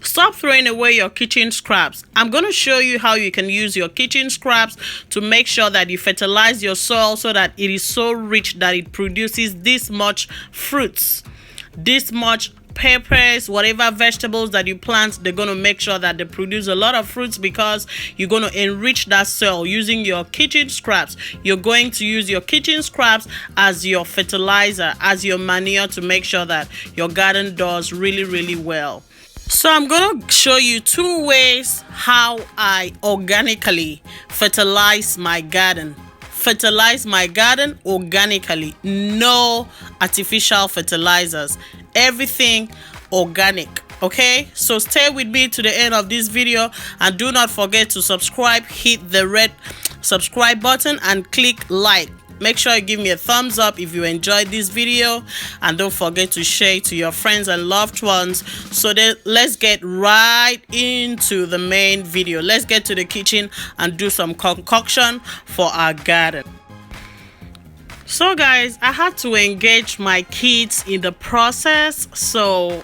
Stop throwing away your kitchen scraps. I'm going to show you how you can use your kitchen scraps to make sure that you fertilize your soil so that it is so rich that it produces this much fruits, this much peppers, whatever vegetables that you plant. They're going to make sure that they produce a lot of fruits because you're going to enrich that soil using your kitchen scraps. You're going to use your kitchen scraps as your fertilizer, as your manure, to make sure that your garden does really well. So I'm going to show you 2 ways how I organically fertilize my garden. Fertilize my garden organically. No artificial fertilizers. Everything organic. Okay, so stay with me to the end of this video, and do not forget to subscribe. Hit the red subscribe button and click like. Make sure you give me a thumbs up if you enjoyed this video, and don't forget to share it to your friends and loved ones. So let's get right into the main video. Let's get to the kitchen and do some concoction for our garden. So guys, I had to engage my kids in the process. So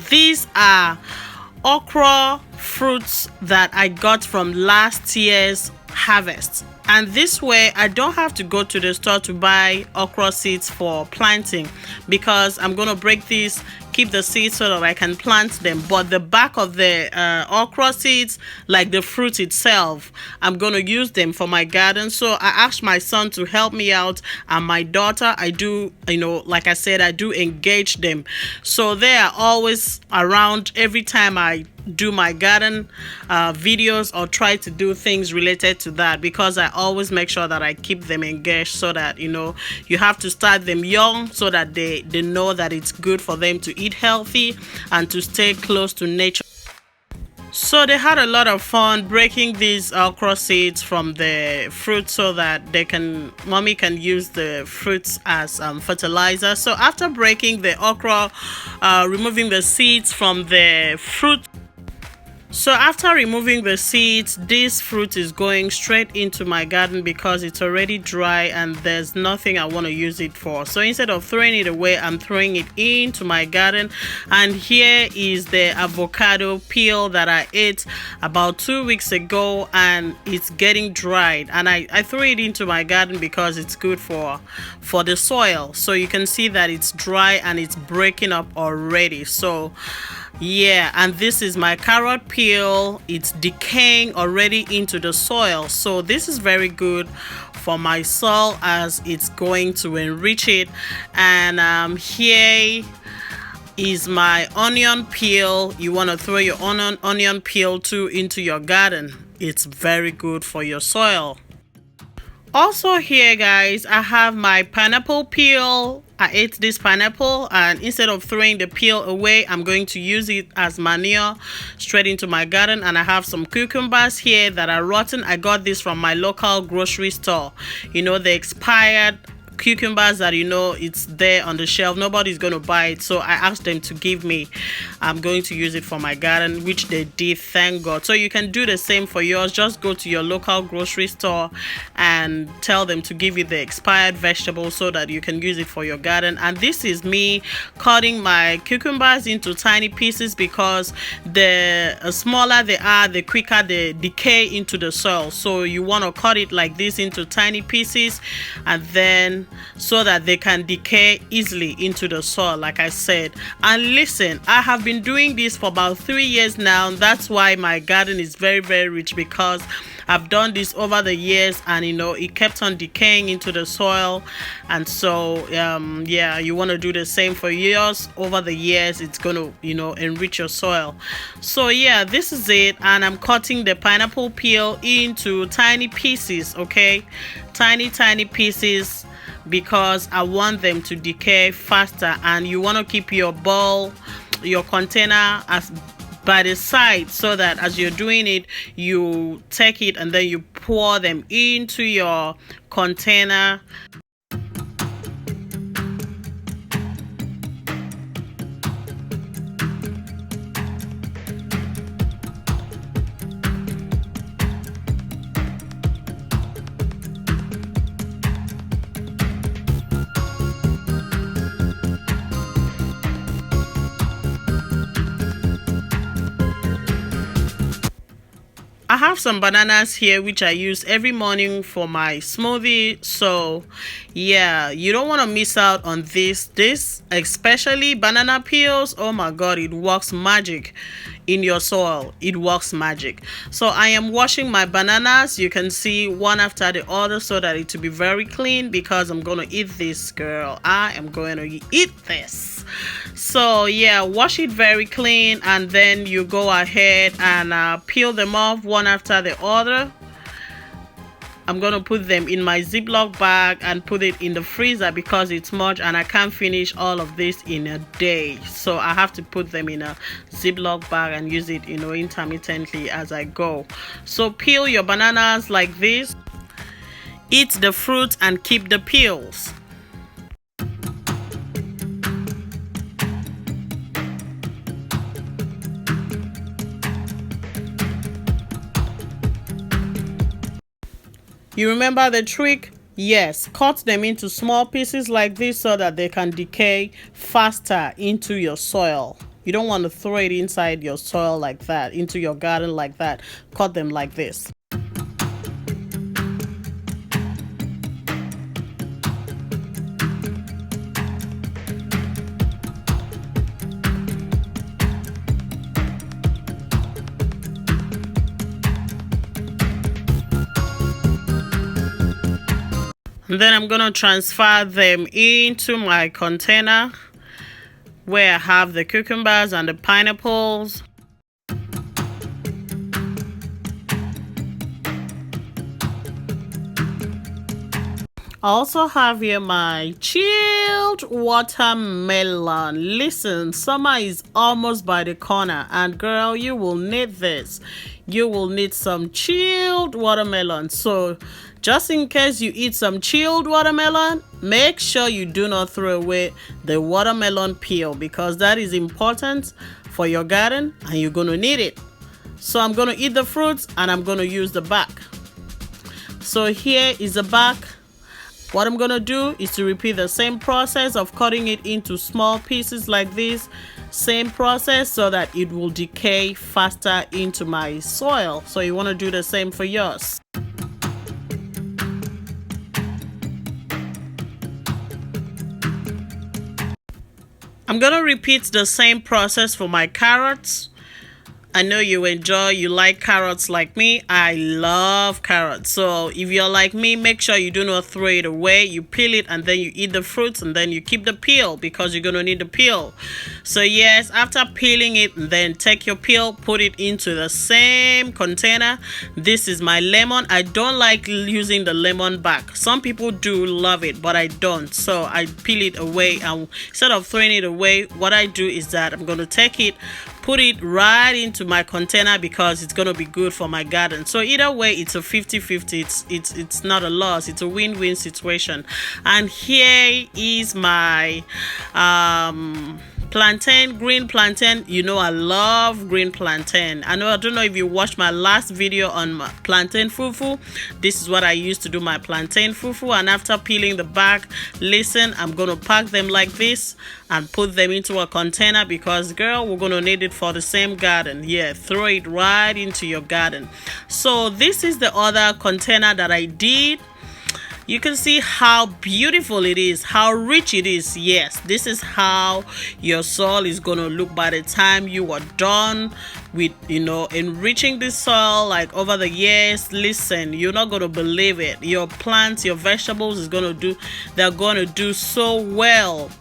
these are okra fruits that I got from last year's harvest. And this way I don't have to go to the store to buy okra seeds for planting, because I'm going to break these, keep the seeds so that I can plant them. But the back of the okra seeds, like the fruit itself, I'm going to use them for my garden. So I asked my son to help me out, and my daughter, I do, like I said, I do engage them. So they are always around every time I do my garden videos or try to do things related to that, because I always make sure that I keep them engaged, so that you have to start them young so that they know that it's good for them to eat healthy and to stay close to nature. So they had a lot of fun breaking these okra seeds from the fruit so that mommy can use the fruits as fertilizer. So after breaking the okra, removing the seeds from the fruit, so after removing the seeds, this fruit is going straight into my garden because it's already dry and there's nothing I want to use it for. So instead of throwing it away, I'm throwing it into my garden. And here is the avocado peel that I ate about 2 weeks ago, and it's getting dried. And I threw it into my garden because it's good for the soil. So you can see that it's dry and it's breaking up already. So yeah, and this is my carrot peel. It's decaying already into the soil. So this is very good for my soil as it's going to enrich it. And here is my onion peel. You want to throw your onion peel too into your garden. It's very good for your soil. Also here guys, I have my pineapple peel. I ate this pineapple, and instead of throwing the peel away, I'm going to use it as manure straight into my garden. And I have some cucumbers here that are rotten. I got this from my local grocery store. The expired cucumbers that it's there on the shelf, nobody's going to buy it, so I asked them to give me. I'm going to use it for my garden, which they did, thank God. So you can do the same for yours. Just go to your local grocery store and tell them to give you the expired vegetables so that you can use it for your garden. And this is me cutting my cucumbers into tiny pieces, because the smaller they are, the quicker they decay into the soil. So you want to cut it like this into tiny pieces, and then so that they can decay easily into the soil, like I said. And listen, I have been doing this for about 3 years now. That's why my garden is very rich, because I've done this over the years, and it kept on decaying into the soil. And so yeah, you want to do the same for yours. Over the years, it's going to enrich your soil. So yeah, this is it, and I'm cutting the pineapple peel into tiny pieces. Okay, tiny pieces, because I want them to decay faster. And you want to keep your bowl, your container by the side, so that as you're doing it, you take it and then you pour them into your container. I have some bananas here which I use every morning for my smoothie. So yeah, you don't want to miss out on this especially banana peels. Oh my god, it works magic in your soil. It works magic. So I am washing my bananas, you can see, one after the other, so that it will be very clean, because I'm gonna eat this, girl. I am going to eat this. So yeah, wash it very clean, and then you go ahead and peel them off one after the other. I'm gonna put them in my Ziploc bag and put it in the freezer because it's much and I can't finish all of this in a day. So I have to put them in a Ziploc bag and use it, intermittently as I go. So peel your bananas like this. Eat the fruit and keep the peels. You remember the trick? Yes, cut them into small pieces like this so that they can decay faster into your soil. You don't want to throw it inside your soil like that, into your garden like that. Cut them like this. Then I'm gonna transfer them into my container where I have the cucumbers and the pineapples. I also have here my chilled watermelon. Listen, summer is almost by the corner, and girl, you will need this. You will need some chilled watermelon. So just in case you eat some chilled watermelon, make sure you do not throw away the watermelon peel, because that is important for your garden and you're going to need it. So I'm going to eat the fruits and I'm going to use the back. So here is the back. What I'm going to do is to repeat the same process of cutting it into small pieces like this. Same process so that it will decay faster into my soil. So you want to do the same for yours. I'm going to repeat the same process for my carrots. I know you like carrots like me. I love carrots. So if you're like me, make sure you do not throw it away. You peel it and then you eat the fruits, and then you keep the peel because you're going to need the peel. So yes, after peeling it, then take your peel, put it into the same container. This is my lemon. I don't like using the lemon back. Some people do love it, but I don't. So I peel it away, and instead of throwing it away, what I do is that I'm going to take it, put it right into my container because it's going to be good for my garden. So either way, it's a 50-50. It's not a loss. It's a win-win situation. And here is my plantain, green plantain. I love green plantain. I don't know if you watched my last video on my plantain fufu. This is what I used to do my plantain fufu. And after peeling the back, listen, I'm gonna pack them like this and put them into a container because girl, we're gonna need it for the same garden. Yeah, throw it right into your garden. So this is the other container that I did. You can see how beautiful it is, how rich it is. Yes, this is how your soil is going to look by the time you are done with, enriching this soil like over the years. Listen, you're not going to believe it. Your plants, your vegetables they're going to do so well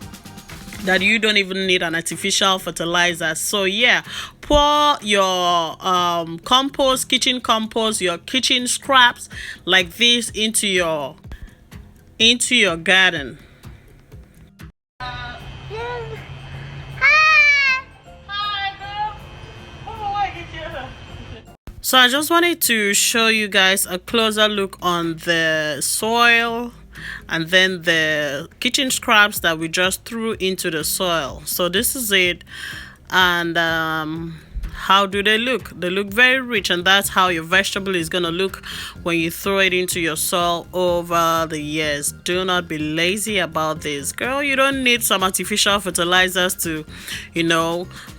that you don't even need an artificial fertilizer. So yeah, pour your compost, kitchen compost, your kitchen scraps like this into your garden. Hi. So I just wanted to show you guys a closer look on the soil and then the kitchen scraps that we just threw into the soil. So this is it. And how do they look? They look very rich, and that's how your vegetable is going to look when you throw it into your soil over the years. Do not be lazy about this. Girl, you don't need some artificial fertilizers to,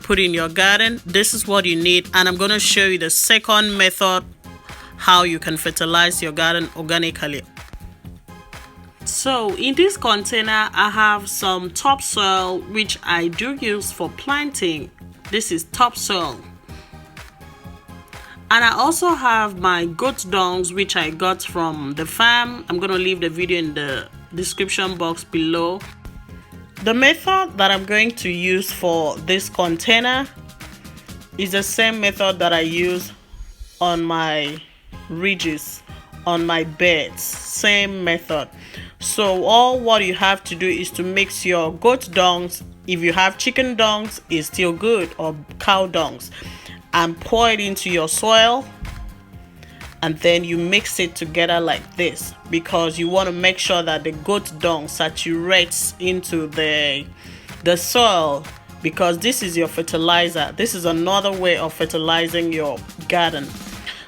put in your garden. This is what you need, and I'm going to show you the second method how you can fertilize your garden organically. So in this container I have some topsoil which I do use for planting. This is topsoil. And I also have my goat dungs which I got from the farm. I'm going to leave the video in the description box below. The method that I'm going to use for this container is the same method that I use on my ridges, on my beds. Same method. So all what you have to do is to mix your goat dungs. If you have chicken dungs, it's still good, or cow dungs, and pour it into your soil, and then you mix it together like this, because you want to make sure that the goat dung saturates into the soil, because this is your fertilizer. This is another way of fertilizing your garden.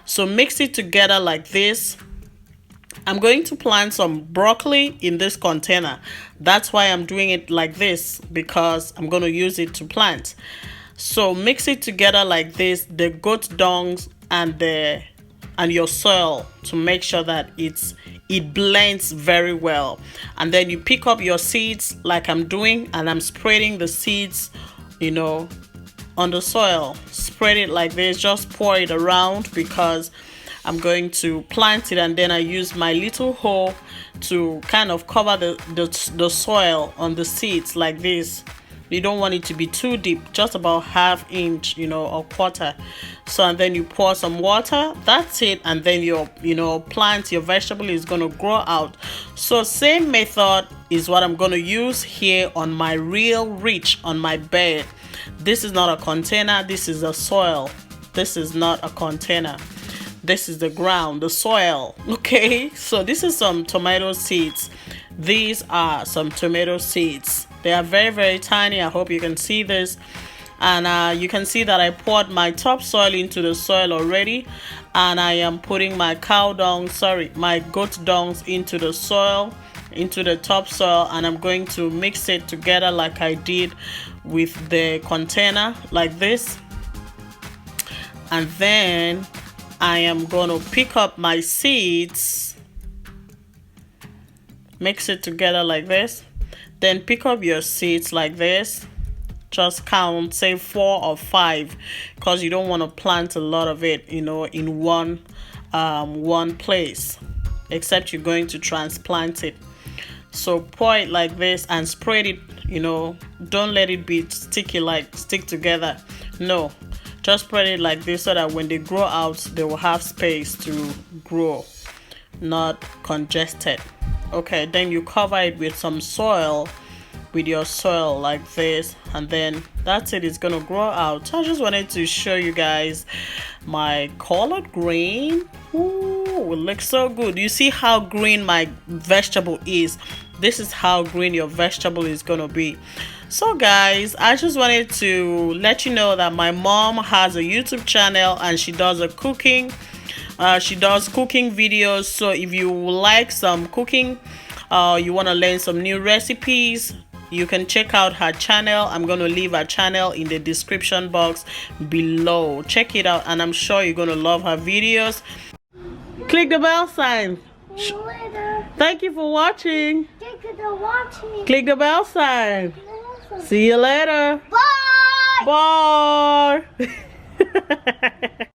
So mix it together like this. I'm going to plant some broccoli in this container. That's why I'm doing it like this, because I'm going to use it to plant. So mix it together like this, the goat dungs and your soil, to make sure that it blends very well. And then you pick up your seeds like I'm doing, and I'm spreading the seeds, on the soil. Spread it like this, just pour it around, because I'm going to plant it, and then I use my little hoe to kind of cover the soil on the seeds like this. You don't want it to be too deep, just about ½ inch, or quarter. So, and then you pour some water. That's it. And then your plant, your vegetable is going to grow out. So same method is what I'm going to use here on my real ridge, on my bed. This is not a container. This is a soil. This is not a container. This is the ground, the soil. Okay. So this is some tomato seeds. These are some tomato seeds. They are very, very tiny. I hope you can see this. And you can see that I poured my topsoil into the soil already. And I am putting my my goat dungs into the soil, into the topsoil. And I'm going to mix it together like I did with the container, like this. And then I am going to pick up my seeds, mix it together like this. Then pick up your seeds like this. Just count, say 4 or 5, because you don't want to plant a lot of it, in one place, except you're going to transplant it. So pour it like this and spread it. Don't let it be sticky, like stick together. No, just spread it like this, so that when they grow out, they will have space to grow, not congested. Okay, then you cover it with some soil, with your soil like this, and then that's it. It's gonna grow out. I just wanted to show you guys my collard green. Ooh, it looks so good. You see how green my vegetable is? This is how green your vegetable is gonna be. So guys, I just wanted to let you know that my mom has a YouTube channel, and she does cooking videos. So if you like some cooking, you want to learn some new recipes, you can check out her channel. I'm going to leave her channel in the description box below. Check it out, and I'm sure you're going to love her videos. Click the bell sign. Thank you for watching. Click the bell sign. See you later. Bye. Bye.